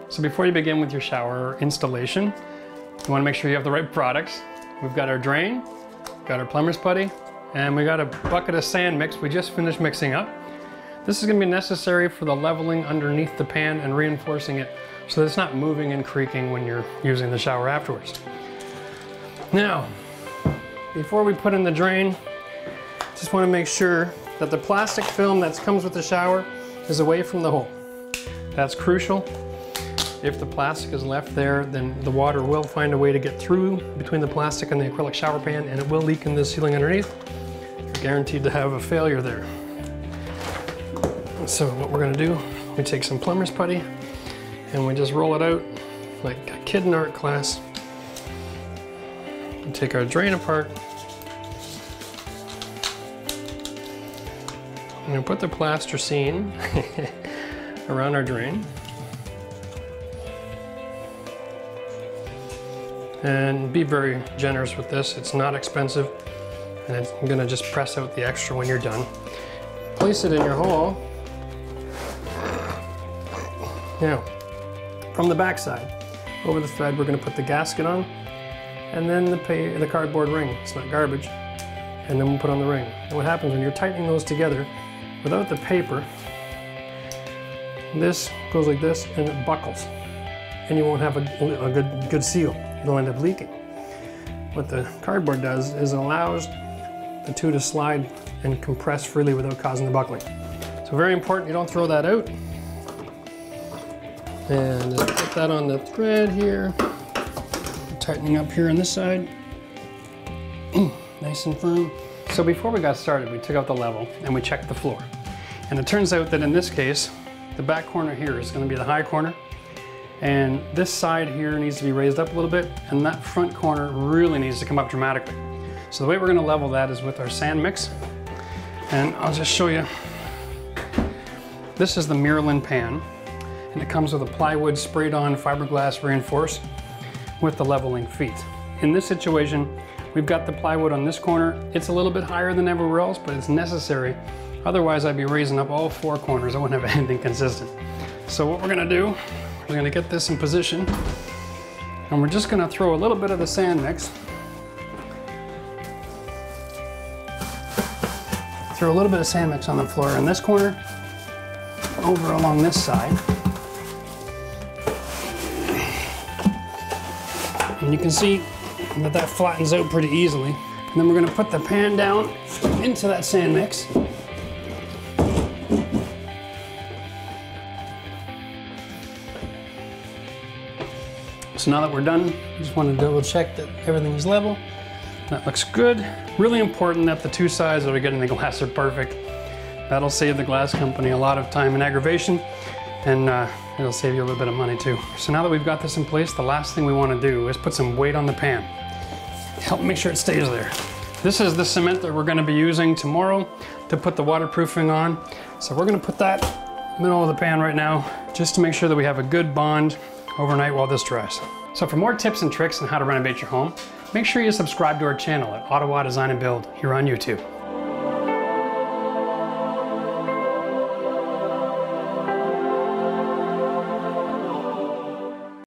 So before you begin with your shower installation, you want to make sure you have the right products. We've got our drain, got our plumber's putty, and we got a bucket of sand mix we just finished mixing up. This is going to be necessary for the leveling underneath the pan and reinforcing it so that it's not moving and creaking when you're using the shower afterwards. Now, before we put in the drain, just want to make sure that the plastic film that comes with the shower is away from the hole. That's crucial. If the plastic is left there, then the water will find a way to get through between the plastic and the acrylic shower pan, and it will leak in the ceiling underneath. You're guaranteed to have a failure there. So what we're going to do, we take some plumber's putty and we just roll it out like a kid in art class. We take our drain apart and put the plasticine around our drain. And be very generous with this. It's not expensive, and I'm gonna just press out the extra when you're done. Place it in your hole. Now, from the back side, over the thread, we're gonna put the gasket on, and then the cardboard ring. It's not garbage. And then we'll put on the ring. And what happens when you're tightening those together, without the paper, this goes like this and it buckles. And you won't have a good seal. It'll end up leaking. What the cardboard does is it allows the two to slide and compress freely without causing the buckling. So very important you don't throw that out. And just put that on the thread here. Tightening up here on this side. Nice and firm. So before we got started, we took out the level and we checked the floor. And it turns out that in this case, the back corner here is going to be the high corner. And this side here needs to be raised up a little bit, and that front corner really needs to come up dramatically. So the way we're going to level that is with our sand mix. And I'll just show you. This is the Miralin pan, and it comes with a plywood sprayed on fiberglass reinforced with the leveling feet. In this situation, we've got the plywood on this corner. It's a little bit higher than everywhere else, but it's necessary. Otherwise, I'd be raising up all four corners. I wouldn't have anything consistent. So what we're going to do, we're going to get this in position, and we're just going to throw a little bit of the sand mix. Throw a little bit of sand mix on the floor in this corner, over along this side. And you can see that that flattens out pretty easily. And then we're going to put the pan down into that sand mix. So now that we're done, I just want to double check that everything is level. That looks good. Really important that the two sides that are getting the glass are perfect. That'll save the glass company a lot of time and aggravation, and it'll save you a little bit of money too. So now that we've got this in place, the last thing we want to do is put some weight on the pan. Help make sure it stays there. This is the cement that we're going to be using tomorrow to put the waterproofing on. So we're going to put that in the middle of the pan right now, just to make sure that we have a good bond overnight while this dries. So for more tips and tricks on how to renovate your home, make sure you subscribe to our channel at Ottawa Design and Build here on YouTube.